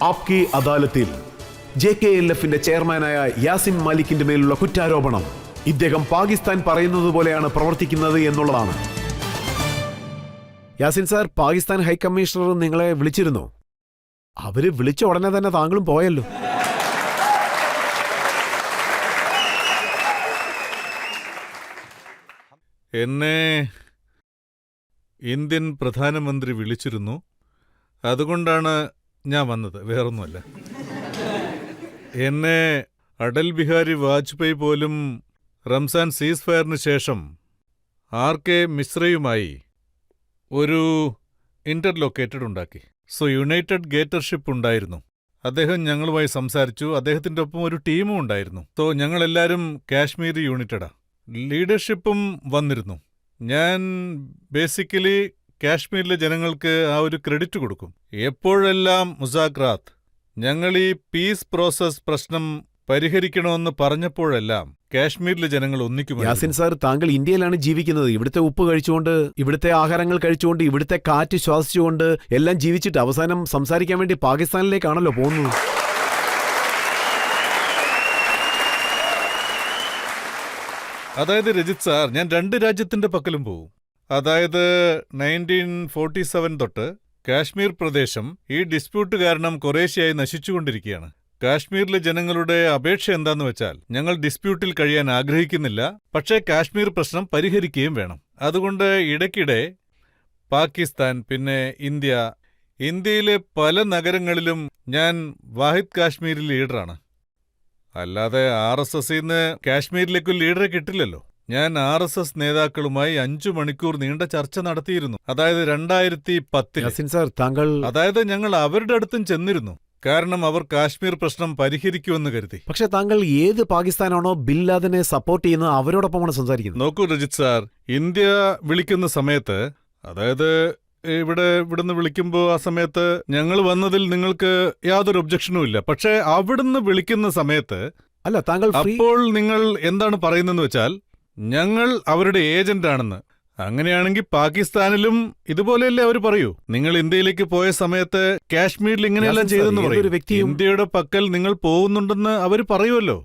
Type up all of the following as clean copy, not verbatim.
ആപ്കി അദാലത്തിൽ JKLFന്റെ ചെയർമാനായ യാസിൻ മാലിക്കിന്റെ മേലുള്ള കുറ്റാരോപണം ഇദ്ദേഹം പാകിസ്ഥാൻ പറയുന്നത് പോലെയാണ് പ്രവർത്തിക്കുന്നത് എന്നുള്ളതാണ്. യാസിൻ സാർ, പാകിസ്ഥാൻ ഹൈക്കമ്മീഷണർ നിങ്ങളെ വിളിച്ചിരുന്നോ? അവര് വിളിച്ച ഉടനെ തന്നെ താങ്കളും പോയല്ലോ. എന്നെ ഇന്ത്യൻ പ്രധാനമന്ത്രി വിളിച്ചിരുന്നു. അതുകൊണ്ടാണ് ഞാൻ വന്നത്, വേറൊന്നുമല്ല. എന്നെ അടൽ ബിഹാരി വാജ്പേയി പോലും റംസാൻ സീസ് ഫയറിന് ശേഷം RK മിശ്രയുമായി ഒരു ഇന്റർലൊക്കേറ്റഡ് ഉണ്ടാക്കി. സോ യുണൈറ്റഡ് ഗേറ്റർഷിപ്പ് ഉണ്ടായിരുന്നു. അദ്ദേഹം ഞങ്ങളുമായി സംസാരിച്ചു. അദ്ദേഹത്തിൻ്റെ ഒപ്പം ഒരു ടീമും ഉണ്ടായിരുന്നു. സോ ഞങ്ങളെല്ലാവരും കാശ്മീർ യൂണിറ്റഡാ. ലീഡർഷിപ്പും വന്നിരുന്നു. ഞാൻ ബേസിക്കലി കാശ്മീരിലെ ജനങ്ങൾക്ക് ആ ഒരു ക്രെഡിറ്റ് കൊടുക്കും. എപ്പോഴെല്ലാം മുസാഖറാത്ത്, ഞങ്ങൾ ഈ പീസ് പ്രോസസ് പ്രശ്നം പരിഹരിക്കണമെന്ന് പറഞ്ഞപ്പോഴെല്ലാം കാശ്മീരിലെ ജനങ്ങൾ ഒന്നിക്കും. യാസിൻ സാർ, താങ്കൾ ഇന്ത്യയിലാണ് ജീവിക്കുന്നത്. ഇവിടുത്തെ ഉപ്പ് കഴിച്ചുകൊണ്ട്, ഇവിടുത്തെ ആഹാരങ്ങൾ കഴിച്ചുകൊണ്ട്, ഇവിടുത്തെ കാറ്റ് ശ്വാസിച്ചുകൊണ്ട് എല്ലാം ജീവിച്ചിട്ട് അവസാനം സംസാരിക്കാൻ വേണ്ടി പാകിസ്ഥാനിലേക്കാണല്ലോ പോകുന്നത്. അതായത് രജിത് സാർ, ഞാൻ 2 രാജ്യത്തിന്റെ പക്കലും പോവും. അതായത് 1947 തൊട്ട് കാശ്മീർ പ്രദേശം ഈ ഡിസ്പ്യൂട്ട് കാരണം കുറേശ്ശെയായി നശിച്ചുകൊണ്ടിരിക്കുകയാണ്. കാശ്മീരിലെ ജനങ്ങളുടെ അപേക്ഷ എന്താന്ന് വെച്ചാൽ, ഞങ്ങൾ ഡിസ്പ്യൂട്ടിൽ കഴിയാൻ ആഗ്രഹിക്കുന്നില്ല, പക്ഷേ കാശ്മീർ പ്രശ്നം പരിഹരിക്കുകയും വേണം. അതുകൊണ്ട് ഇടയ്ക്കിടെ പാകിസ്ഥാൻ, പിന്നെ ഇന്ത്യയിലെ പല നഗരങ്ങളിലും ഞാൻ വാഹിദ് കാശ്മീരി ലീഡറാണ്. അല്ലാതെ RSSന്ന് കാശ്മീരിലേക്കൊരു ലീഡറെ കിട്ടില്ലല്ലോ. ഞാൻ RSS നേതാക്കളുമായി 5 മണിക്കൂർ നീണ്ട ചർച്ച നടത്തിയിരുന്നു. അതായത് 2010. അതായത് ഞങ്ങൾ അവരുടെ അടുത്തും ചെന്നിരുന്നു. കാരണം അവർ കാശ്മീർ പ്രശ്നം പരിഹരിക്കുമെന്ന് കരുതി. പക്ഷെ താങ്കൾ ഏത് പാകിസ്ഥാനാണോ ബിൻ ലാദനെ സപ്പോർട്ട് ചെയ്യുന്നത് അവരോടൊപ്പമാണ് സംസാരിക്കുന്നത്. നോക്കൂ രജിത് സാർ, ഇന്ത്യ വിളിക്കുന്ന സമയത്ത്, അതായത് ഇവിടുന്ന് വിളിക്കുമ്പോൾ ആ സമയത്ത് ഞങ്ങൾ വന്നതിൽ നിങ്ങൾക്ക് യാതൊരു ഒബ്ജക്ഷനും ഇല്ല. പക്ഷേ അവിടുന്ന് വിളിക്കുന്ന സമയത്ത് അല്ല, താങ്കൾ അപ്പോൾ നിങ്ങൾ എന്താണ് പറയുന്നതെന്ന് വെച്ചാൽ, ഞങ്ങൾ അവരുടെ ഏജന്റാണെന്ന്. അങ്ങനെയാണെങ്കിൽ പാകിസ്ഥാനിലും ഇതുപോലെയല്ലേ അവർ പറയൂ? നിങ്ങൾ ഇന്ത്യയിലേക്ക് പോയ സമയത്ത് കാശ്മീരിൽ ഇങ്ങനെയെല്ലാം ചെയ്തെന്ന് പറയും. ഇന്ത്യയുടെ പക്കൽ നിങ്ങൾ പോകുന്നുണ്ടെന്ന് അവർ പറയുമല്ലോ.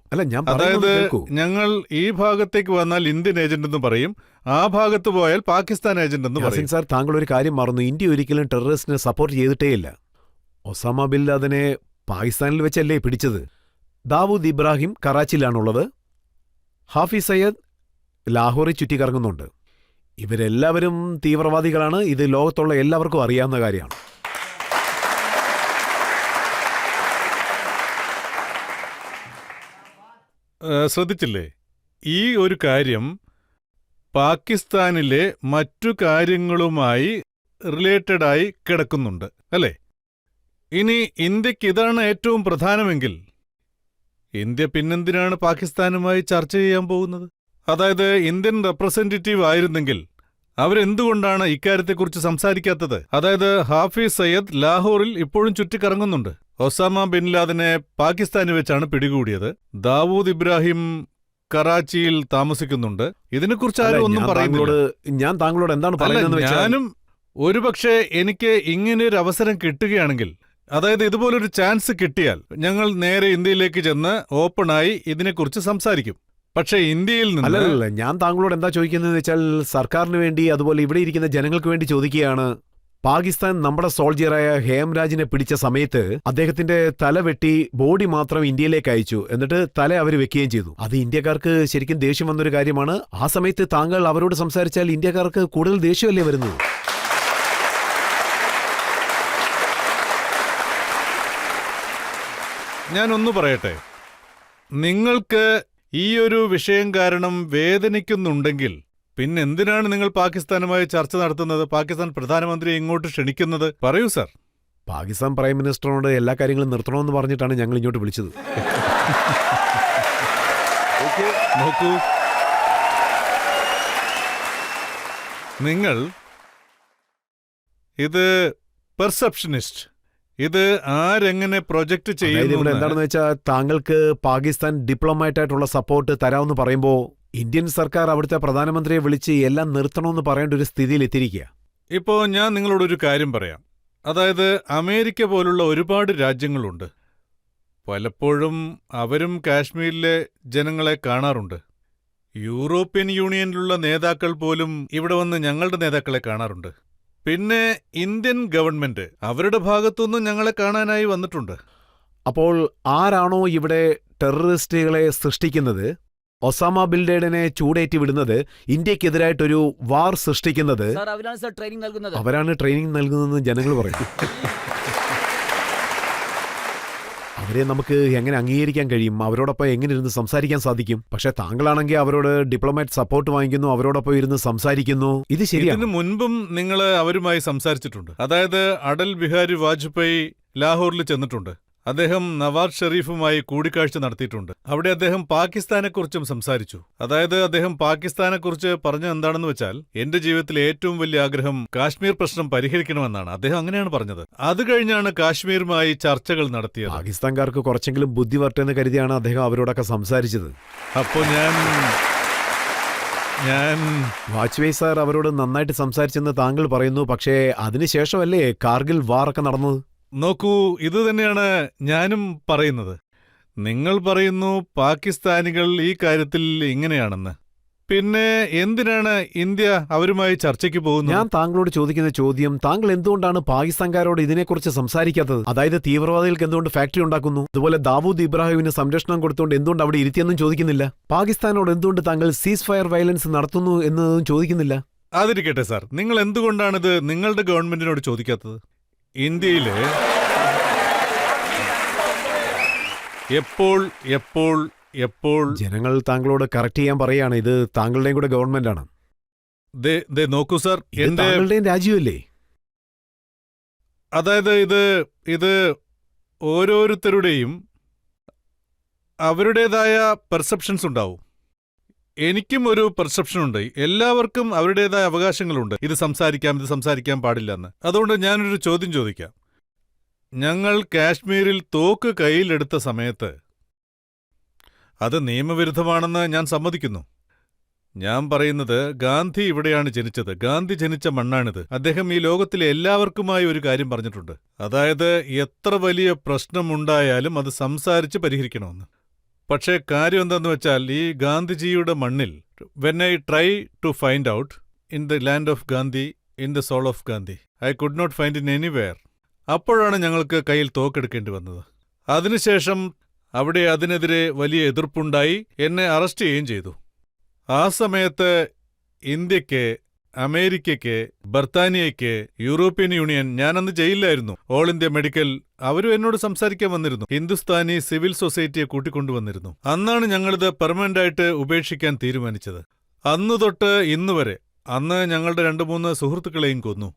അതായത് ഞങ്ങൾ ഈ ഭാഗത്തേക്ക് വന്നാൽ ഇന്ത്യൻ ഏജന്റ് എന്ന് പറയും, ആ ഭാഗത്ത് പോയാൽ പാകിസ്ഥാൻ ഏജന്റ് എന്ന് പറയും. സാർ, താങ്കൾ ഒരു കാര്യം മറന്നു. ഇന്ത്യ ഒരിക്കലും ടെററിസ്റ്റിനെ സപ്പോർട്ട് ചെയ്തിട്ടേയില്ല. ഒസാമ ബിൻ ലാദനെ പാകിസ്ഥാനിൽ വെച്ചല്ലേ പിടിച്ചത്. ദാവൂദ് ഇബ്രാഹിം കറാച്ചിയിലാണുള്ളത്. ഹാഫിസ് സയ്യദ് ലാഹോറിൽ ചുറ്റിക്കറങ്ങുന്നുണ്ട്. ഇവരെല്ലാവരും തീവ്രവാദികളാണ്. ഇത് ലോകത്തുള്ള എല്ലാവർക്കും അറിയാവുന്ന കാര്യമാണ്. ശ്രദ്ധിച്ചില്ലേ? ഈ ഒരു കാര്യം പാകിസ്ഥാനിലെ മറ്റു കാര്യങ്ങളുമായി റിലേറ്റഡായി കിടക്കുന്നുണ്ട്, അല്ലേ? ഇനി ഇന്ത്യക്ക് ഇതാണ് ഏറ്റവും പ്രധാനമെങ്കിൽ ഇന്ത്യ പിന്നെന്തിനാണ് പാകിസ്ഥാനുമായി ചർച്ച ചെയ്യാൻ പോകുന്നത്? അതായത് ഇന്ത്യൻ റെപ്രസെന്റേറ്റീവ് ആയിരുന്നെങ്കിൽ അവരെന്തുകൊണ്ടാണ് ഇക്കാര്യത്തെക്കുറിച്ച് സംസാരിക്കാത്തത്? അതായത് ഹാഫിസ് സയ്യദ് ലാഹോറിൽ ഇപ്പോഴും ചുറ്റിക്കറങ്ങുന്നുണ്ട്. ഒസാമ ബിൻ ലാദനെ പാകിസ്ഥാനിൽ വെച്ചാണ് പിടികൂടിയത്. ദാവൂദ് ഇബ്രാഹിം കറാച്ചിയിൽ താമസിക്കുന്നുണ്ട്. ഇതിനെക്കുറിച്ച് ആരും ഒന്നും പറയുന്നില്ല. ഞാൻ താങ്കളോട് എന്താണ് പറയുന്നത്? ഞാനും ഒരുപക്ഷെ എനിക്ക് ഇങ്ങനെയൊരു അവസരം കിട്ടുകയാണെങ്കിൽ, അതായത് ഇതുപോലൊരു ചാൻസ് കിട്ടിയാൽ, ഞങ്ങൾ നേരെ ഇന്ത്യയിലേക്ക് ചെന്ന് ഓപ്പണായി ഇതിനെക്കുറിച്ച് സംസാരിക്കും. പക്ഷേ ഇന്ത്യയിൽ നിന്ന് അല്ലല്ല, ഞാൻ താങ്കളോട് എന്താ ചോദിക്കുന്നതെന്ന് വെച്ചാൽ, സർക്കാരിന് വേണ്ടി, അതുപോലെ ഇവിടെ ഇരിക്കുന്ന ജനങ്ങൾക്ക് വേണ്ടി ചോദിക്കുകയാണ്. പാകിസ്ഥാൻ നമ്മുടെ സോൾജിയറായ ഹേംരാജിനെ പിടിച്ച സമയത്ത് അദ്ദേഹത്തിന്റെ തല വെട്ടി ബോഡി മാത്രം ഇന്ത്യയിലേക്ക് അയച്ചു. എന്നിട്ട് തല അവർ വെക്കുകയും ചെയ്തു. അത് ഇന്ത്യക്കാർക്ക് ശരിക്കും ദേഷ്യം വന്നൊരു കാര്യമാണ്. ആ സമയത്ത് താങ്കൾ അവരോട് സംസാരിച്ചാൽ ഇന്ത്യക്കാർക്ക് കൂടുതൽ ദേഷ്യമല്ലേ വരുന്നത്? ഞാനൊന്നു പറയട്ടെ, നിങ്ങൾക്ക് ഈ ഒരു വിഷയം കാരണം വേദനിക്കുന്നുണ്ടെങ്കിൽ പിന്നെന്തിനാണ് നിങ്ങൾ പാകിസ്ഥാനുമായി ചർച്ച നടത്തുന്നത്? പാകിസ്ഥാൻ പ്രധാനമന്ത്രിയെ ഇങ്ങോട്ട് ക്ഷണിക്കുന്നത്? പറയൂ സാർ. പാകിസ്ഥാൻ പ്രൈം മിനിസ്റ്ററിനോട് എല്ലാ കാര്യങ്ങളും നിർത്തണമെന്ന് പറഞ്ഞിട്ടാണ് ഞങ്ങൾ ഇങ്ങോട്ട് വിളിച്ചത്. നോക്കൂ, നിങ്ങൾ ഇത് പെർസെപ്ഷനിസ്റ്റ്. ഇത് ആരെങ്ങനെ പ്രൊജക്ട് ചെയ്യുന്നു? എന്താണെന്ന് വെച്ചാൽ, താങ്കൾക്ക് പാകിസ്ഥാൻ ഡിപ്ലോമാറ്റായിട്ടുള്ള സപ്പോർട്ട് തരാമെന്ന് പറയുമ്പോൾ ഇന്ത്യൻ സർക്കാർ അവിടുത്തെ പ്രധാനമന്ത്രിയെ വിളിച്ച് എല്ലാം നിർത്തണമെന്ന് പറയേണ്ട ഒരു സ്ഥിതിയിൽ എത്തിയിരിക്കുക. ഇപ്പോ ഞാൻ നിങ്ങളോടൊരു കാര്യം പറയാം. അതായത് അമേരിക്ക പോലുള്ള ഒരുപാട് രാജ്യങ്ങളുണ്ട്. പലപ്പോഴും അവരും കാശ്മീരിലെ ജനങ്ങളെ കാണാറുണ്ട്. യൂറോപ്യൻ യൂണിയനിലുള്ള നേതാക്കൾ പോലും ഇവിടെ വന്ന് ഞങ്ങളുടെ നേതാക്കളെ കാണാറുണ്ട്. പിന്നെ ഇന്ത്യൻ ഗവൺമെന്റ് അവരുടെ ഭാഗത്തുനിന്നും ഞങ്ങളെ കാണാനായി വന്നിട്ടുണ്ട്. അപ്പോൾ ആരാണോ ഇവിടെ ടെററിസ്റ്റുകളെ സൃഷ്ടിക്കുന്നത്, ഒസാമ ബിൻ ലേഡനെ ചൂടേറ്റി വിടുന്നത്, ഇന്ത്യക്കെതിരായിട്ടൊരു വാർ സൃഷ്ടിക്കുന്നത്, സാർ അവരാണ് സാർ ട്രെയിനിങ് നൽകുന്നത്. അവരാണ് ട്രെയിനിങ് നൽകുന്നതെന്ന് ജനങ്ങൾ പറയും. അവരെ നമുക്ക് എങ്ങനെ അംഗീകരിക്കാൻ കഴിയും? അവരോടൊപ്പം എങ്ങനെ ഇരുന്ന് സംസാരിക്കാൻ സാധിക്കും? പക്ഷെ താങ്കളാണെങ്കിൽ അവരോട് ഡിപ്ലോമാറ്റ് സപ്പോർട്ട് വാങ്ങിക്കുന്നു, അവരോടൊപ്പം ഇരുന്ന് സംസാരിക്കുന്നു. ഇത് ശരിയാണ്. ഇതിനു മുൻപും നിങ്ങൾ അവരുമായി സംസാരിച്ചിട്ടുണ്ട്. അതായത് അടൽ ബിഹാരി വാജ്പേയി ലാഹോറിൽ ചെന്നിട്ടുണ്ട്. അദ്ദേഹം നവാസ് ഷെരീഫുമായി കൂടിക്കാഴ്ച നടത്തിയിട്ടുണ്ട്. അവിടെ അദ്ദേഹം പാകിസ്ഥാനെക്കുറിച്ചും സംസാരിച്ചു. അതായത് അദ്ദേഹം പാകിസ്ഥാനെക്കുറിച്ച് പറഞ്ഞത് എന്താണെന്ന് വെച്ചാൽ, എന്റെ ജീവിതത്തിലെ ഏറ്റവും വലിയ ആഗ്രഹം കാശ്മീർ പ്രശ്നം പരിഹരിക്കണമെന്നാണ്. അദ്ദേഹം അങ്ങനെയാണ് പറഞ്ഞത്. അത് കഴിഞ്ഞാണ് കാശ്മീരുമായി ചർച്ചകൾ നടത്തിയത്. പാകിസ്ഥാൻകാർക്ക് കുറച്ചെങ്കിലും ബുദ്ധി വരട്ടെന്ന് കരുതിയാണ് അദ്ദേഹം അവരോടൊക്കെ സംസാരിച്ചത്. അപ്പോൾ ഞാൻ വാജ്പേയി സാർ അവരോട് നന്നായിട്ട് സംസാരിച്ചെന്ന് താങ്കൾ പറയുന്നു. പക്ഷേ അതിനുശേഷമല്ലേ കാർഗിൽ വാറൊക്കെ നടന്നത്? നോക്കൂ, ഇത് തന്നെയാണ് ഞാനും പറയുന്നത്. നിങ്ങൾ പറയുന്നു പാകിസ്ഥാനികൾ ഈ കാര്യത്തിൽ ഇങ്ങനെയാണെന്ന്. പിന്നെ എന്തിനാണ് ഇന്ത്യ അവരുമായി ചർച്ചയ്ക്ക് പോകുന്നത്? ഞാൻ താങ്കളോട് ചോദിക്കുന്ന ചോദ്യം, താങ്കൾ എന്തുകൊണ്ടാണ് പാകിസ്ഥാൻകാരോട് ഇതിനെക്കുറിച്ച് സംസാരിക്കാത്തത്? അതായത് തീവ്രവാദികൾക്ക് എന്തുകൊണ്ട് ഫാക്ടറി ഉണ്ടാക്കുന്നു, അതുപോലെ ദാവൂദ് ഇബ്രാഹിമിന് സംരക്ഷണം കൊടുത്തുകൊണ്ട് എന്തുകൊണ്ട് അവിടെ ഇരുത്തിയെന്നും ചോദിക്കുന്നില്ല? പാകിസ്ഥാനോട് എന്തുകൊണ്ട് താങ്കൾ സീസ് ഫയർ വയലൻസ് നടത്തുന്നു എന്നതും ചോദിക്കുന്നില്ല? അതിരിക്കട്ടെ സാർ, നിങ്ങൾ എന്തുകൊണ്ടാണിത് നിങ്ങളുടെ ഗവൺമെന്റിനോട് ചോദിക്കാത്തത്? ഇന്ത്യയില് എപ്പോൾ ജനങ്ങൾ താങ്കളോട് കറക്റ്റ് ചെയ്യാൻ പറയാണ്. ഇത് താങ്കളുടെയും കൂടെ ഗവൺമെന്റാണ്. നോക്കൂ സാർ, താങ്കളുടെയും രാജ്യമല്ലേ? അതായത് ഇത് ഓരോരുത്തരുടെയും അവരുടേതായ പെർസെപ്ഷൻസ് ഉണ്ടാവും. എനിക്കും ഒരു പെർസെപ്ഷൻ ഉണ്ട്. എല്ലാവർക്കും അവരുടേതായ അവകാശങ്ങളുണ്ട്. ഇത് സംസാരിക്കാൻ പാടില്ല എന്ന്. അതുകൊണ്ട് ഞാനൊരു ചോദ്യം ചോദിക്കാം. ഞങ്ങൾ കാശ്മീരിൽ തോക്ക് കയ്യിലെടുത്ത സമയത്ത് അത് നിയമവിരുദ്ധമാണെന്ന് ഞാൻ സമ്മതിക്കുന്നു. ഞാൻ പറയുന്നത്, ഗാന്ധി ഇവിടെയാണ് ജനിച്ചത്. ഗാന്ധി ജനിച്ച മണ്ണാണിത്. അദ്ദേഹം ഈ ലോകത്തിലെ എല്ലാവർക്കുമായി ഒരു കാര്യം പറഞ്ഞിട്ടുണ്ട്. അതായത് എത്ര വലിയ പ്രശ്നമുണ്ടായാലും അത് സംസാരിച്ച് പരിഹരിക്കണമെന്ന്. പക്ഷേ കാര്യം എന്താന്ന് വെച്ചാൽ, ഈ ഗാന്ധിജിയുടെ മണ്ണിൽ when I try to find out in the land of Gandhi, in the soul of Gandhi, I could not find in anywhere. അപ്പോഴാണ് ഞങ്ങൾക്ക് കയ്യിൽ തോക്കെടുക്കേണ്ടി വന്നത്. അതിനുശേഷം അവിടെ അതിനെതിരെ വലിയ എതിർപ്പുണ്ടായി. എന്നെ അറസ്റ്റ് ചെയ്യുകയും ചെയ്തു. ആ സമയത്ത് ഇന്ത്യക്ക്, അമേരിക്കയ്ക്ക്, ബർത്താനിയയ്ക്ക്, യൂറോപ്യൻ യൂണിയൻ, ഞാനന്ന് ജയിലിലായിരുന്നു, ഓൾ ഇന്ത്യ മെഡിക്കൽ, അവരും എന്നോട് സംസാരിക്കാൻ വന്നിരുന്നു. ഹിന്ദുസ്ഥാനി സിവിൽ സൊസൈറ്റിയെ കൂട്ടിക്കൊണ്ടുവന്നിരുന്നു. അന്നാണ് ഞങ്ങളിത് പെർമനന്റായിട്ട് ഉപേക്ഷിക്കാൻ തീരുമാനിച്ചത്. അന്നു തൊട്ട് ഇന്നുവരെ അന്ന് ഞങ്ങളുടെ 2-3 സുഹൃത്തുക്കളെയും കൊന്നു.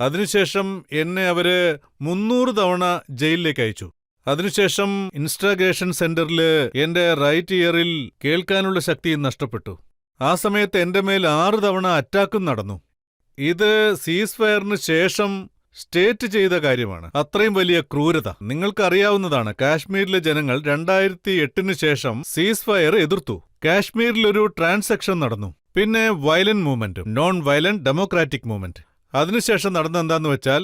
അതിനുശേഷം എന്നെ അവര് 300 തവണ ജയിലിലേക്ക് അയച്ചു. അതിനുശേഷം ഇൻസ്ട്രാഗേഷൻ സെന്ററിൽ എന്റെ റൈറ്റ് ഇയറിൽ കേൾക്കാനുള്ള ശക്തി നഷ്ടപ്പെട്ടു. ആ സമയത്ത് എന്റെ മേൽ 6 തവണ അറ്റാക്കും നടന്നു. ഇത് സീസ് ഫയറിന് ശേഷം സ്റ്റേറ്റ് ചെയ്ത കാര്യമാണ്. അത്രയും വലിയ ക്രൂരത നിങ്ങൾക്കറിയാവുന്നതാണ്. കാശ്മീരിലെ ജനങ്ങൾ 2008 ശേഷം സീസ് ഫയർ എതിർത്തു. കാശ്മീരിലൊരു ട്രാൻസാക്ഷൻ നടന്നു. പിന്നെ violent movement, non violent democratic movement. അതിനുശേഷം നടന്നെന്താന്ന് വെച്ചാൽ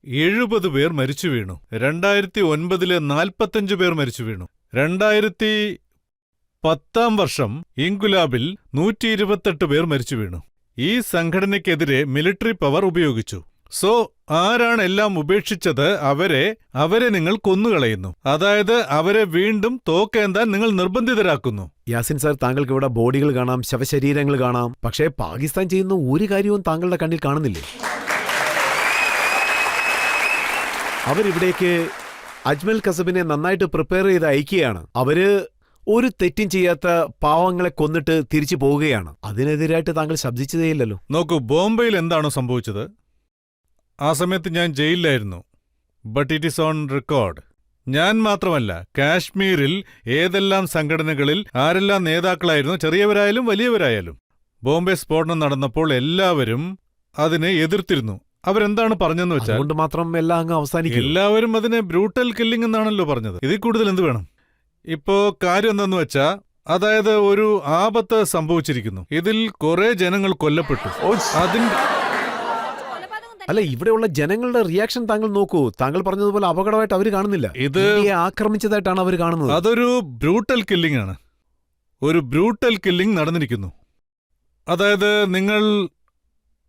70 പേർ മരിച്ചു വീണു. 2009 45 പേർ മരിച്ചു വീണു. 2010 ഇൻകുലാബിൽ 128 പേർ മരിച്ചു വീണു. ഈ സംഘടനയ്ക്കെതിരെ മിലിറ്ററി പവർ ഉപയോഗിച്ചു. സോ ആരാണ് എല്ലാം ഉപേക്ഷിച്ചത്? അവരെ നിങ്ങൾ കൊന്നുകളയുന്നു. അതായത് അവരെ വീണ്ടും തോക്കേന്താൻ നിങ്ങൾ നിർബന്ധിതരാക്കുന്നു. യാസിൻ സാർ, താങ്കൾക്ക് ഇവിടെ ബോഡികൾ കാണാം, ശവശരീരങ്ങൾ കാണാം. പക്ഷേ പാകിസ്ഥാൻ ചെയ്യുന്ന ഒരു കാര്യവും താങ്കളുടെ കണ്ണിൽ കാണുന്നില്ലേ? അവരിവിടേക്ക് അജ്മൽ കസബിനെ നന്നായിട്ട് പ്രിപ്പയർ ചെയ്ത് അയക്കുകയാണ്. അവര് ഒരു തെറ്റും ചെയ്യാത്ത പാവങ്ങളെ കൊന്നിട്ട് തിരിച്ചു പോവുകയാണ്. അതിനെതിരായിട്ട് താങ്കൾ ശബ്ദിച്ചതേയില്ലല്ലോ. നോക്കൂ, ബോംബെയിൽ എന്താണോ സംഭവിച്ചത്, ആ സമയത്ത് ഞാൻ ജയിലിലായിരുന്നു. But it is on record. ഞാൻ മാത്രമല്ല, കാശ്മീരിൽ ഏതെല്ലാം സംഘടനകളിൽ ആരെല്ലാം നേതാക്കളായിരുന്നു, ചെറിയവരായാലും വലിയവരായാലും, ബോംബെ സ്ഫോടനം നടന്നപ്പോൾ എല്ലാവരും അതിനെ എതിർത്തിരുന്നു. അവരെന്താണ് പറഞ്ഞെന്ന് വെച്ചാൽ, അതുകൊണ്ട് മാത്രം എല്ലാം അങ്ങ് അവസാനിക്കും. എല്ലാവരും അതിനെ ബ്രൂട്ടൽ കില്ലിംഗ് എന്നാണല്ലോ പറഞ്ഞത്. ഇതിൽ കൂടുതൽ എന്ത് വേണം? ഇപ്പോ കാര്യം എന്താന്ന് വെച്ചാ, അതായത് ഒരു ആപത്ത് സംഭവിച്ചിരിക്കുന്നു. ഇതിൽ കുറെ ജനങ്ങൾ കൊല്ലപ്പെട്ടു. അല്ല, ഇവിടെയുള്ള ജനങ്ങളുടെ റിയാക്ഷൻ താങ്കൾ നോക്കൂ. താങ്കൾ പറഞ്ഞതുപോലെ അപകടമായിട്ട് അവർ കാണുന്നില്ല. ഇത് ഇന്ത്യയെ ആക്രമിച്ചതായിട്ടാണ് അവർ കാണുന്നത്. അതൊരു ബ്രൂട്ടൽ കില്ലിംഗ് ആണ്. ഒരു ബ്രൂട്ടൽ കില്ലിംഗ് നടന്നിരിക്കുന്നു. അതായത് നിങ്ങൾ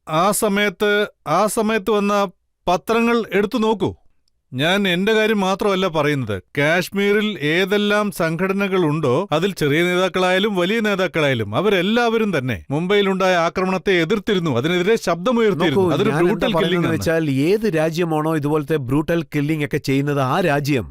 ആ സമയത്ത് വന്ന പത്രങ്ങൾ എടുത്തു നോക്കൂ. ഞാൻ എന്റെ കാര്യം മാത്രമല്ല പറയുന്നത്. കാശ്മീരിൽ ഏതെല്ലാം സംഘടനകളുണ്ടോ അതിൽ ചെറിയ നേതാക്കളായാലും വലിയ നേതാക്കളായാലും അവരെല്ലാവരും തന്നെ മുംബൈയിലുണ്ടായ ആക്രമണത്തെ എതിർത്തിരുന്നു, അതിനെതിരെ ശബ്ദമുയർത്തിയിരുന്നു. അതൊരു ബ്രൂട്ടൽ കില്ലിംഗ് ആണ്. വെച്ചാൽ ഏത് രാജ്യമാണോ ഇതുപോലത്തെ ബ്രൂട്ടൽ കില്ലിംഗ് ഒക്കെ ചെയ്യുന്നത് ആ രാജ്യം,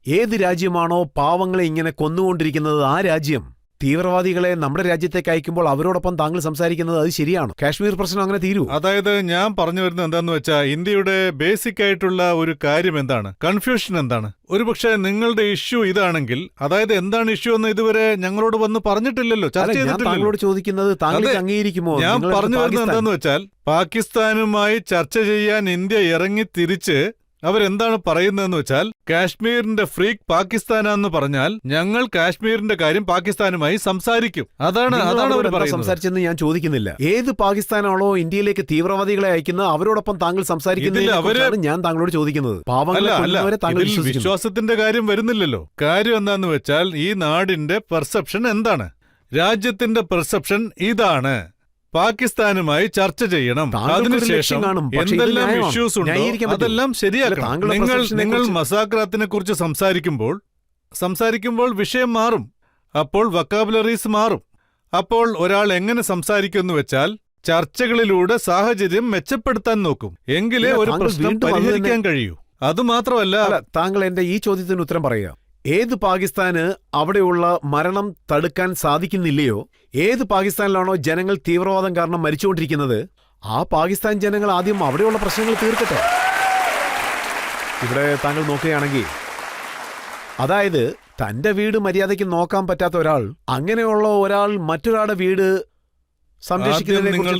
ഏത് രാജ്യമാണോ പാവങ്ങളെ ഇങ്ങനെ കൊന്നുകൊണ്ടിരിക്കുന്നത് ആ രാജ്യം തീവ്രവാദികളെ നമ്മുടെ രാജ്യത്തേക്ക് അയക്കുമ്പോൾ അവരോടൊപ്പം താങ്കൾ സംസാരിക്കുന്നത് അത് ശരിയാണോ? കാശ്മീർ പ്രശ്നം അങ്ങനെ തീരൂ? അതായത് ഞാൻ പറഞ്ഞു വരുന്നത് എന്താന്ന് വെച്ചാൽ ഇന്ത്യയുടെ ബേസിക് ആയിട്ടുള്ള ഒരു കാര്യം എന്താണ്, കൺഫ്യൂഷൻ എന്താണ്? ഒരുപക്ഷെ നിങ്ങളുടെ ഇഷ്യൂ ഇതാണെങ്കിൽ, അതായത് എന്താണ് ഇഷ്യൂ എന്ന് ഇതുവരെ ഞങ്ങളോട് വന്ന് പറഞ്ഞിട്ടില്ലല്ലോ, ചർച്ച ചെയ്തിട്ടില്ലല്ലോ. താങ്കളോട് ചോദിക്കുന്നത് താങ്കൾ അംഗീകരിക്കുമോ? ഞാൻ പറഞ്ഞു വരുന്നത് എന്താന്ന് വെച്ചാൽ പാകിസ്ഥാനുമായി ചർച്ച ചെയ്യാൻ ഇന്ത്യ ഇറങ്ങി തിരിച്ച് അവരെന്താണ് പറയുന്നതെന്ന് വെച്ചാൽ കാശ്മീരിന്റെ ഫ്രീക്ക് പാകിസ്ഥാനാന്ന് പറഞ്ഞാൽ ഞങ്ങൾ കാശ്മീരിന്റെ കാര്യം പാകിസ്ഥാനുമായി സംസാരിക്കും. അതാണ് അവർ സംസാരിച്ചെന്ന് ഞാൻ ചോദിക്കുന്നില്ല. ഏത് പാകിസ്ഥാനാണോ ഇന്ത്യയിലേക്ക് തീവ്രവാദികളെ അയക്കുന്നത് അവരോടൊപ്പം താങ്കൾ സംസാരിക്കുന്നതിനെക്കുറിച്ചാണ് ഞാൻ താങ്കളോട് ചോദിക്കുന്നത്. വിശ്വാസത്തിന്റെ കാര്യം വരുന്നില്ലല്ലോ. കാര്യം എന്താന്ന് വെച്ചാൽ ഈ നാടിന്റെ പെർസെപ്ഷൻ എന്താണ്, രാജ്യത്തിന്റെ പെർസെപ്ഷൻ ഇതാണ്, പാകിസ്ഥാനുമായി ചർച്ച ചെയ്യണം, അതിനുശേഷം എന്തെല്ലാം ഇഷ്യൂസ് ഉണ്ടോ അതെല്ലാം ശരിയാക്കണം. നിങ്ങൾ മസാക്രാത്തിനെ കുറിച്ച് സംസാരിക്കുമ്പോൾ വിഷയം മാറും, അപ്പോൾ വൊക്കാബുലറീസ് മാറും. അപ്പോൾ ഒരാൾ എങ്ങനെ സംസാരിക്കുമെന്ന് വെച്ചാൽ ചർച്ചകളിലൂടെ സാഹചര്യം മെച്ചപ്പെടുത്താൻ നോക്കും, എങ്കിലേ ഒരു പ്രശ്നം പരിഹരിക്കാൻ കഴിയൂ. അതുമാത്രമല്ല, താങ്കൾ എന്റെ ഈ ചോദ്യത്തിന് ഉത്തരം പറയുക. ഏത് പാകിസ്ഥാന് അവിടെയുള്ള മരണം തടുക്കാൻ സാധിക്കുന്നില്ലയോ, ഏത് പാകിസ്ഥാനിലാണോ ജനങ്ങൾ തീവ്രവാദം കാരണം മരിച്ചുകൊണ്ടിരിക്കുന്നത്, ആ പാകിസ്ഥാൻ ജനങ്ങൾ ആദ്യം അവിടെയുള്ള പ്രശ്നങ്ങൾ തീർക്കട്ടെ. ഇവിടെ താങ്കൾ നോക്കുകയാണെങ്കിൽ, അതായത് തന്റെ വീട് മര്യാദയ്ക്ക് നോക്കാൻ പറ്റാത്ത ഒരാൾ, അങ്ങനെയുള്ള ഒരാൾ മറ്റൊരാളുടെ വീട്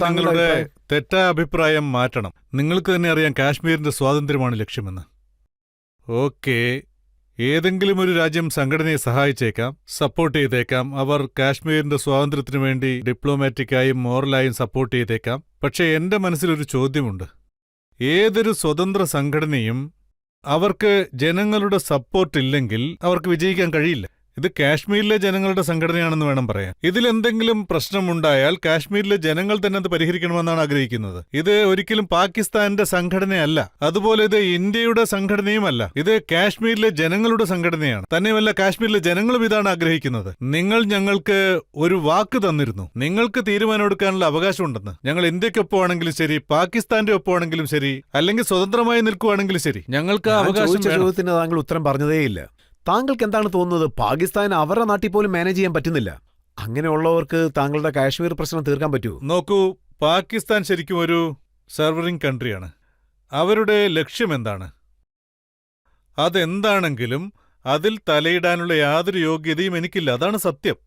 നിങ്ങളുടെ തെറ്റായ അഭിപ്രായം മാറ്റണം. നിങ്ങൾക്ക് തന്നെ അറിയാം കാശ്മീരിന്റെ സ്വാതന്ത്ര്യമാണ് ലക്ഷ്യമെന്ന്. ഓക്കേ, ഏതെങ്കിലും ഒരു രാജ്യം സംഘടനയെ സഹായിച്ചേക്കാം, സപ്പോർട്ട് ചെയ്തേക്കാം, അവർ കാശ്മീരിന്റെ സ്വാതന്ത്ര്യത്തിനു വേണ്ടി ഡിപ്ലോമാറ്റിക്കായും മോറലായും സപ്പോർട്ട് ചെയ്തേക്കാം. പക്ഷേ എന്റെ മനസ്സിലൊരു ചോദ്യമുണ്ട്. ഏതൊരു സ്വതന്ത്ര സംഘടനയും അവർക്ക് ജനങ്ങളുടെ സപ്പോർട്ടില്ലെങ്കിൽ അവർക്ക് വിജയിക്കാൻ കഴിയില്ല. ഇത് കാശ്മീരിലെ ജനങ്ങളുടെ സംഘടനയാണെന്ന് വേണം പറയാൻ. ഇതിലെന്തെങ്കിലും പ്രശ്നമുണ്ടായാൽ കാശ്മീരിലെ ജനങ്ങൾ തന്നെ അത് പരിഹരിക്കണമെന്നാണ് ആഗ്രഹിക്കുന്നത്. ഇത് ഒരിക്കലും പാകിസ്ഥാന്റെ സംഘടനയല്ല, അതുപോലെ ഇത് ഇന്ത്യയുടെ സംഘടനയുമല്ല. ഇത് കാശ്മീരിലെ ജനങ്ങളുടെ സംഘടനയാണ്. തന്നെയുമല്ല, കാശ്മീരിലെ ജനങ്ങളും ഇതാണ് ആഗ്രഹിക്കുന്നത്. നിങ്ങൾ ഞങ്ങൾക്ക് ഒരു വാക്ക് തന്നിരുന്നു, നിങ്ങൾക്ക് തീരുമാനമെടുക്കാനുള്ള അവകാശമുണ്ടെന്ന്. ഞങ്ങൾ ഇന്ത്യക്കൊപ്പമാണെങ്കിലും ശരി, പാകിസ്ഥാന്റെ ഒപ്പമാണെങ്കിലും ശരി, അല്ലെങ്കിൽ സ്വതന്ത്രമായി നിൽക്കുവാണെങ്കിലും ശരി, ഞങ്ങൾക്ക് അവകാശം. ചോദ്യത്തിന് താങ്കൾ ഉത്തരം പറഞ്ഞതേയില്ല. താങ്കൾക്ക് എന്താണ് തോന്നുന്നത്, പാകിസ്ഥാൻ അവരുടെ നാട്ടിൽ പോലും മാനേജ് ചെയ്യാൻ പറ്റുന്നില്ല? അങ്ങനെയുള്ളവർക്ക് താങ്കളുടെ കാശ്മീർ പ്രശ്നം തീർക്കാൻ പറ്റുമോ? നോക്കൂ, പാകിസ്ഥാൻ ശരിക്കും ഒരു സർവറിംഗ് കൺട്രിയാണ്. അവരുടെ ലക്ഷ്യം എന്താണ്? അതെന്താണെങ്കിലും അതിൽ തലയിടാനുള്ള യാതൊരു യോഗ്യതയും എനിക്കില്ല, അതാണ് സത്യം.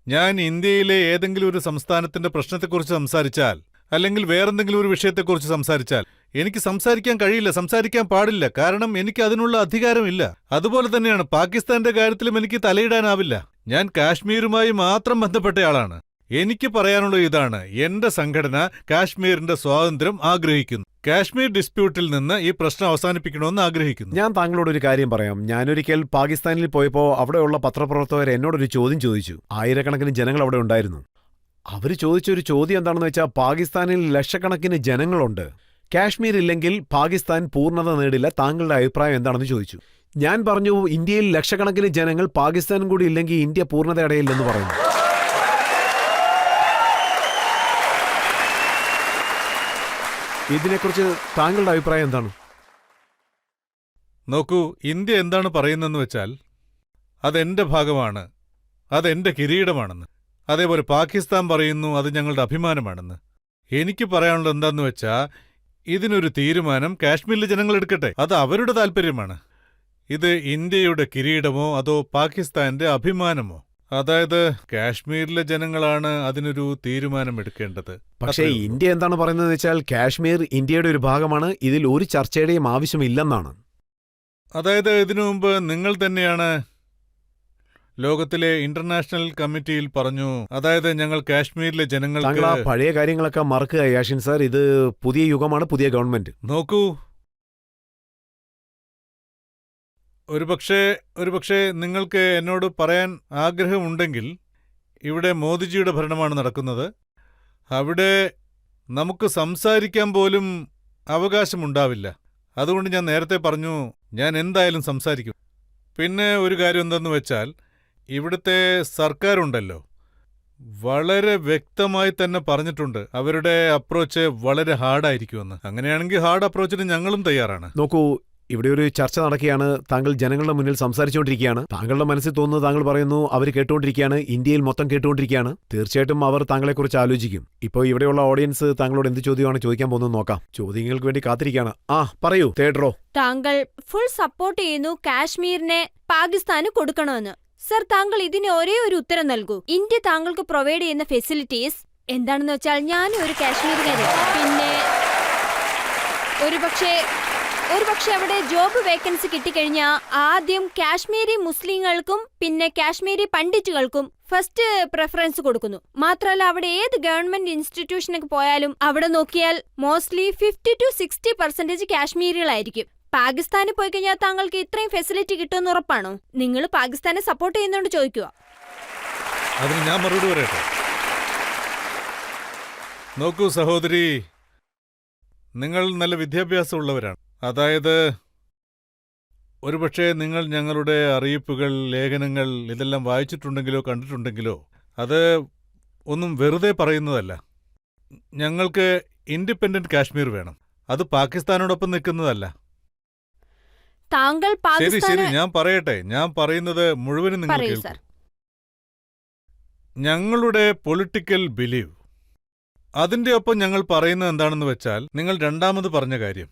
ഞാൻ ഇന്ത്യയിലെ ഏതെങ്കിലും ഒരു സംസ്ഥാനത്തിന്റെ പ്രശ്നത്തെക്കുറിച്ച് സംസാരിച്ചാൽ, അല്ലെങ്കിൽ വേറെന്തെങ്കിലും ഒരു വിഷയത്തെക്കുറിച്ച് സംസാരിച്ചാൽ എനിക്ക് സംസാരിക്കാൻ കഴിയില്ല, സംസാരിക്കാൻ പാടില്ല. കാരണം എനിക്ക് അതിനുള്ള അധികാരമില്ല. അതുപോലെ തന്നെയാണ് പാകിസ്ഥാന്റെ കാര്യത്തിലും എനിക്ക് തലയിടാനാവില്ല. ഞാൻ കാശ്മീരുമായി മാത്രം ബന്ധപ്പെട്ടയാളാണ്. എനിക്ക് പറയാനുള്ള ഇതാണ്, എന്റെ സംഘടന കാശ്മീരിന്റെ സ്വാതന്ത്ര്യം ആഗ്രഹിക്കുന്നു. കാശ്മീർ ഡിസ്പ്യൂട്ടിൽ നിന്ന് ഈ പ്രശ്നം അവസാനിപ്പിക്കണമെന്ന് ആഗ്രഹിക്കുന്നു. ഞാൻ താങ്കളോട് ഒരു കാര്യം പറയാം. ഞാനൊരിക്കൽ പാകിസ്ഥാനിൽ പോയപ്പോൾ അവിടെയുള്ള പത്രപ്രവർത്തകർ എന്നോടൊരു ചോദ്യം ചോദിച്ചു. ആയിരക്കണക്കിന് ജനങ്ങൾ അവിടെ ഉണ്ടായിരുന്നു. അവർ ചോദിച്ചൊരു ചോദ്യം എന്താണെന്ന് വെച്ചാൽ, പാകിസ്ഥാനിൽ ലക്ഷക്കണക്കിന് ജനങ്ങളുണ്ട്, കാശ്മീർ ഇല്ലെങ്കിൽ പാകിസ്ഥാൻ പൂർണ്ണത നേടില്ല, താങ്കളുടെ അഭിപ്രായം എന്താണെന്ന് ചോദിച്ചു. ഞാൻ പറഞ്ഞു, ഇന്ത്യയിൽ ലക്ഷക്കണക്കിന് ജനങ്ങൾ, പാകിസ്ഥാനും കൂടി ഇല്ലെങ്കിൽ ഇന്ത്യ പൂർണ്ണത അടയില്ലെന്ന് പറയുന്നു. ഇതിനെക്കുറിച്ച് താങ്കളുടെ അഭിപ്രായം എന്താണ്? നോക്കൂ, ഇന്ത്യ എന്താണ് പറയുന്നതെന്ന് വെച്ചാൽ, അതെന്റെ ഭാഗമാണ്, അതെന്റെ കിരീടമാണെന്ന്. അതേപോലെ പാകിസ്ഥാൻ പറയുന്നു അത് ഞങ്ങളുടെ അഭിമാനമാണെന്ന്. എനിക്ക് പറയാനുള്ളത് എന്താന്ന് വെച്ചാൽ, ഇതിനൊരു തീരുമാനം കാശ്മീരിലെ ജനങ്ങൾ എടുക്കട്ടെ, അത് അവരുടെ താല്പര്യമാണ്. ഇത് ഇന്ത്യയുടെ കിരീടമോ അതോ പാകിസ്ഥാന്റെ അഭിമാനമോ? അതായത് കാശ്മീരിലെ ജനങ്ങളാണ് അതിനൊരു തീരുമാനം എടുക്കേണ്ടത്. പക്ഷേ ഇന്ത്യ എന്താണ് പറയുന്നതെന്ന് വെച്ചാൽ, കാശ്മീർ ഇന്ത്യയുടെ ഒരു ഭാഗമാണ്, ഇതിൽ ഒരു ചർച്ചയുടെയും ആവശ്യമില്ലെന്നാണ്. അതായത് ഇതിനു മുമ്പ് നിങ്ങൾ തന്നെയാണ് ലോകത്തിലെ ഇന്റർനാഷണൽ കമ്മിറ്റിയിൽ പറഞ്ഞു. അതായത് ഞങ്ങൾ കാശ്മീരിലെ താങ്കൾ ആ ജനങ്ങൾക്ക് പഴയ കാര്യങ്ങളൊക്കെ മറക്കുക യാഷിൻ സാർ. ഇത് പുതിയ യുഗമാണ്, പുതിയ ഗവൺമെന്റ്. നോക്കൂ, ഒരുപക്ഷെ നിങ്ങൾക്ക് എന്നോട് പറയാൻ ആഗ്രഹമുണ്ടെങ്കിൽ ഇവിടെ മോദിജിയുടെ ഭരണമാണ് നടക്കുന്നത്. അവിടെ നമുക്ക് സംസാരിക്കാൻ പോലും അവകാശമുണ്ടാവില്ല. അതുകൊണ്ട് ഞാൻ നേരത്തെ പറഞ്ഞു, ഞാൻ എന്തായാലും സംസാരിക്കും. പിന്നെ ഒരു കാര്യം എന്തെന്ന് വെച്ചാൽ, ഇവിടുത്തെ സർക്കാരുണ്ടല്ലോ, വളരെ വ്യക്തമായി തന്നെ പറഞ്ഞിട്ടുണ്ട് അവരുടെ അപ്രോച്ച് വളരെ ഹാർഡായിരിക്കുമെന്ന്. അങ്ങനെയാണെങ്കിൽ ഹാർഡ് അപ്രോച്ചിന് ഞങ്ങളും തയ്യാറാണ്. നോക്കൂ, ഇവിടെ ഒരു ചർച്ച നടക്കുകയാണ്. താങ്കൾ ജനങ്ങളുടെ മുന്നിൽ സംസാരിച്ചുകൊണ്ടിരിക്കുകയാണ്. താങ്കളുടെ മനസ്സിൽ തോന്നുന്നത് താങ്കൾ പറയുന്നു, അവർ കേട്ടുകൊണ്ടിരിക്കുകയാണ്, ഇന്ത്യയിൽ മൊത്തം കേട്ടുകൊണ്ടിരിക്കുകയാണ്. തീർച്ചയായിട്ടും അവർ താങ്കളെക്കുറിച്ച് ആലോചിക്കും. ഇപ്പോൾ ഇവിടെയുള്ള ഓഡിയൻസ് താങ്കളോട് എന്ത് ചോദ്യമാണ് ചോദിക്കാൻ പോകുന്നത് നോക്കാം. ചോദ്യങ്ങൾക്ക് വേണ്ടി കാത്തിരിക്കുകയാണ്. പറയൂ തേഡ്രോ. താങ്കൾ ഫുൾ സപ്പോർട്ട് ചെയ്യുന്നു കാശ്മീരിനെ പാകിസ്ഥാന് കൊടുക്കണമെന്ന്. സർ, താങ്കൾ ഇതിന് ഒരേ ഒരു ഉത്തരം നൽകൂ. ഇന്ത്യ താങ്കൾക്ക് പ്രൊവൈഡ് ചെയ്യുന്ന ഫെസിലിറ്റീസ് എന്താണെന്ന് വെച്ചാൽ, ഞാനും ഒരു കാശ്മീരുകാരി. പിന്നെ ഒരുപക്ഷെ അവിടെ ജോബ് വേക്കൻസി കിട്ടിക്കഴിഞ്ഞാൽ ആദ്യം കാശ്മീരി മുസ്ലിങ്ങൾക്കും പിന്നെ കാശ്മീരി പണ്ഡിറ്റുകൾക്കും ഫസ്റ്റ് പ്രിഫറൻസ് കൊടുക്കുന്നു. മാത്രമല്ല, അവിടെ ഏത് ഗവൺമെന്റ് ഇൻസ്റ്റിറ്റ്യൂഷനൊക്കെ പോയാലും അവിടെ നോക്കിയാൽ മോസ്റ്റ്ലി 50 to 60% കാശ്മീരികളായിരിക്കും. പാകിസ്ഥാനിൽ പോയി കഴിഞ്ഞാൽ താങ്കൾക്ക് ഇത്രയും ഫെസിലിറ്റി കിട്ടുമെന്ന് ഉറപ്പാണോ? നിങ്ങൾ പാകിസ്ഥാനെ സപ്പോർട്ട് ചെയ്യുന്നോണ്ട് ചോദിക്കുക. അതിന് ഞാൻ മറുപടി പറയട്ടെ. നോക്കൂ സഹോദരി, നിങ്ങൾ നല്ല വിദ്യാഭ്യാസമുള്ളവരാണ്. അതായത് ഒരുപക്ഷെ നിങ്ങൾ ഞങ്ങളുടെ അറിയിപ്പുകൾ, ലേഖനങ്ങൾ ഇതെല്ലാം വായിച്ചിട്ടുണ്ടെങ്കിലോ കണ്ടിട്ടുണ്ടെങ്കിലോ അത് ഒന്നും വെറുതെ പറയുന്നതല്ല. ഞങ്ങൾക്ക് ഇൻഡിപെൻഡന്റ് കാശ്മീർ വേണം. അത് പാകിസ്ഥാനോടൊപ്പം നിൽക്കുന്നതല്ല. താങ്കൾ ശരി, ഞാൻ പറയട്ടെ. ഞാൻ പറയുന്നത് മുഴുവനും നിങ്ങൾ കേൾക്കൂ. ഞങ്ങളുടെ പൊളിറ്റിക്കൽ ബിലീവ്, അതിന്റെ ഒപ്പം ഞങ്ങൾ പറയുന്നത് എന്താണെന്ന് വെച്ചാൽ, നിങ്ങൾ രണ്ടാമത് പറഞ്ഞ കാര്യം,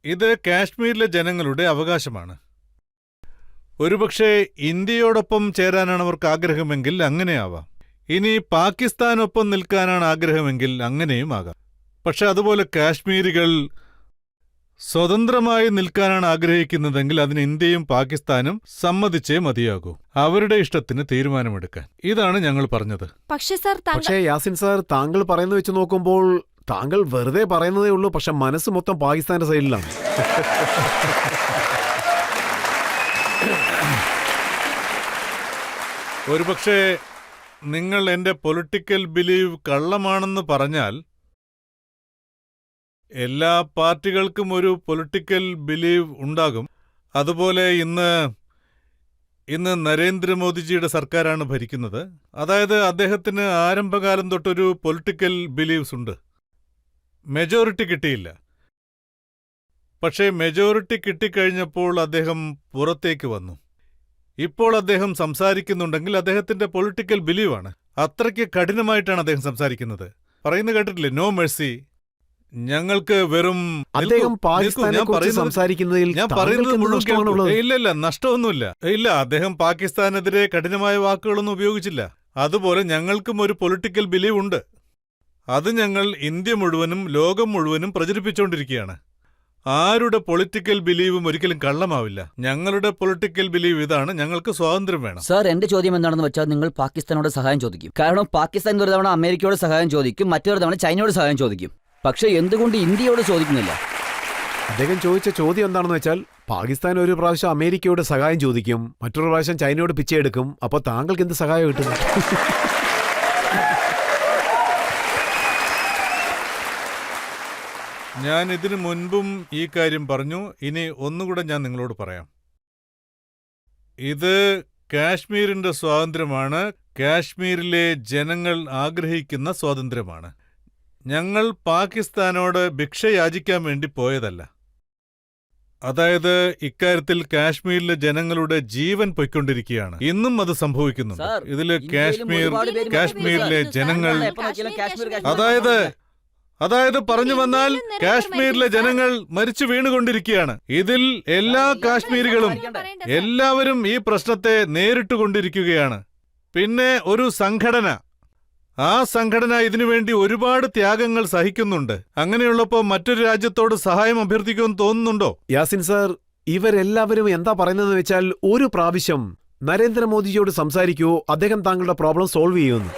ഇത് കാശ്മീരിലെ ജനങ്ങളുടെ അവകാശമാണ്. ഒരുപക്ഷെ ഇന്ത്യയോടൊപ്പം ചേരാനാണ് അവർക്ക് ആഗ്രഹമെങ്കിൽ അങ്ങനെയാവാം. ഇനി പാകിസ്ഥാനൊപ്പം നിൽക്കാനാണ് ആഗ്രഹമെങ്കിൽ അങ്ങനെയും ആകാം. പക്ഷെ അതുപോലെ കാശ്മീരികൾ സ്വതന്ത്രമായി നിൽക്കാനാണ് ആഗ്രഹിക്കുന്നതെങ്കിൽ അതിന് ഇന്ത്യയും പാകിസ്ഥാനും സമ്മതിച്ചേ മതിയാകൂ, അവരുടെ ഇഷ്ടത്തിന് തീരുമാനമെടുക്കാൻ. ഇതാണ് ഞങ്ങൾ പറഞ്ഞത്. പക്ഷേ യാസിൻ സാർ, താങ്കൾ പറയുന്നത് വെച്ച് നോക്കുമ്പോൾ താങ്കൾ വെറുതെ പറയുന്നതേ ഉള്ളൂ, പക്ഷെ മനസ്സ് മൊത്തം പാകിസ്ഥാന്റെ സൈഡിലാണ്. ഒരുപക്ഷെ നിങ്ങൾ എന്റെ പൊളിറ്റിക്കൽ ബിലീവ് കള്ളമാണെന്ന് പറഞ്ഞാൽ, എല്ലാ പാർട്ടികൾക്കും ഒരു പൊളിറ്റിക്കൽ ബിലീവ് ഉണ്ടാകും. അതുപോലെ ഇന്ന് നരേന്ദ്രമോദിജിയുടെ സർക്കാരാണ് ഭരിക്കുന്നത്. അതായത് അദ്ദേഹത്തിന് ആരംഭകാലം തൊട്ടൊരു പൊളിറ്റിക്കൽ ബിലീവ്സ് ഉണ്ട്. മെജോറിറ്റി കിട്ടിയില്ല. പക്ഷേ മെജോറിറ്റി കിട്ടിക്കഴിഞ്ഞപ്പോൾ അദ്ദേഹം പുറത്തേക്ക് വന്നു. ഇപ്പോൾ അദ്ദേഹം സംസാരിക്കുന്നുണ്ടെങ്കിൽ അദ്ദേഹത്തിന്റെ പൊളിറ്റിക്കൽ ബിലീവാണ്. അത്രയ്ക്ക് കഠിനമായിട്ടാണ് അദ്ദേഹം സംസാരിക്കുന്നത്. പറയുന്നത് കേട്ടിട്ടില്ലേ, നോ മെഴ്സി. ഞങ്ങൾക്ക് വെറും അദ്ദേഹം പാകിസ്ഥാനെക്കുറിച്ച് സംസാരിക്കുന്നതിൽ ഞാൻ പറയുന്നത് മുഴുവൻ ഇല്ല, നഷ്ടമൊന്നുമില്ല. ഇല്ല, അദ്ദേഹം പാകിസ്ഥാനെതിരെ കഠിനമായ വാക്കുകളൊന്നും ഉപയോഗിച്ചില്ല. അതുപോലെ ഞങ്ങൾക്കും ഒരു പൊളിറ്റിക്കൽ ബിലീവ് ഉണ്ട്. അത് ഞങ്ങൾ ഇന്ത്യ മുഴുവനും ലോകം മുഴുവനും പ്രചരിപ്പിച്ചുകൊണ്ടിരിക്കുകയാണ്. ആരുടെ പൊളിറ്റിക്കൽ ബിലീവും ഒരിക്കലും കള്ളമാവില്ല. ഞങ്ങളുടെ പൊളിറ്റിക്കൽ ബിലീവ് ഇതാണ്, ഞങ്ങൾക്ക് സ്വാതന്ത്ര്യം വേണം. സാർ, എന്റെ ചോദ്യം എന്താണെന്ന് വെച്ചാൽ, നിങ്ങൾ പാകിസ്ഥാനോട് സഹായം ചോദിക്കും. കാരണം പാകിസ്ഥാൻ ഒരു തവണ അമേരിക്കയോട് സഹായം ചോദിക്കും, മറ്റൊരു തവണ ചൈനയോട് സഹായം ചോദിക്കും. പക്ഷെ എന്തുകൊണ്ട് ഇന്ത്യയോട് ചോദിക്കുന്നില്ല? അദ്ദേഹം ചോദിച്ച ചോദ്യം എന്താണെന്ന് വെച്ചാൽ, പാകിസ്ഥാൻ ഒരു പ്രാവശ്യം അമേരിക്കയോട് സഹായം ചോദിക്കും, മറ്റൊരു പ്രാവശ്യം ചൈനയോട് പിച്ചെടുക്കും. അപ്പോൾ താങ്കൾക്ക് എന്ത് സഹായം കിട്ടും? ഞാൻ ഇതിനു മുൻപും ഈ കാര്യം പറഞ്ഞു, ഇനി ഒന്നുകൂടെ ഞാൻ നിങ്ങളോട് പറയാം. ഇത് കാശ്മീരിന്റെ സ്വാതന്ത്ര്യമാണ്, കാശ്മീരിലെ ജനങ്ങൾ ആഗ്രഹിക്കുന്ന സ്വാതന്ത്ര്യമാണ്. ഞങ്ങൾ പാകിസ്ഥാനോട് ഭിക്ഷ യാചിക്കാൻ വേണ്ടി പോയതല്ല. അതായത് ഇക്കാര്യത്തിൽ കാശ്മീരിലെ ജനങ്ങളുടെ ജീവൻ പൊയ്ക്കൊണ്ടിരിക്കുകയാണ്. ഇന്നും അത് സംഭവിക്കുന്നുണ്ട്. ഇതില് കാശ്മീരിലെ ജനങ്ങൾ, അതായത് പറഞ്ഞു വന്നാൽ കാശ്മീരിലെ ജനങ്ങൾ മരിച്ചു വീണുകൊണ്ടിരിക്കുകയാണ്. ഇതിൽ എല്ലാ കാശ്മീരികളും എല്ലാവരും ഈ പ്രശ്നത്തെ നേരിട്ടുകൊണ്ടിരിക്കുകയാണ്. പിന്നെ ഒരു സംഘടന, ആ സംഘടന ഇതിനുവേണ്ടി ഒരുപാട് ത്യാഗങ്ങൾ സഹിക്കുന്നുണ്ട്. അങ്ങനെയുള്ളപ്പോൾ മറ്റൊരു രാജ്യത്തോട് സഹായം അഭ്യർത്ഥിക്കുമെന്ന് തോന്നുന്നുണ്ടോ? യാസിൻ സാർ, ഇവരെല്ലാവരും എന്താ പറയുന്നതെന്ന് വെച്ചാൽ, ഒരു പ്രാവശ്യം നരേന്ദ്രമോദിജിയോട് സംസാരിക്കൂ, അദ്ദേഹം താങ്കളുടെ പ്രോബ്ലം സോൾവ് ചെയ്യുമെന്ന്.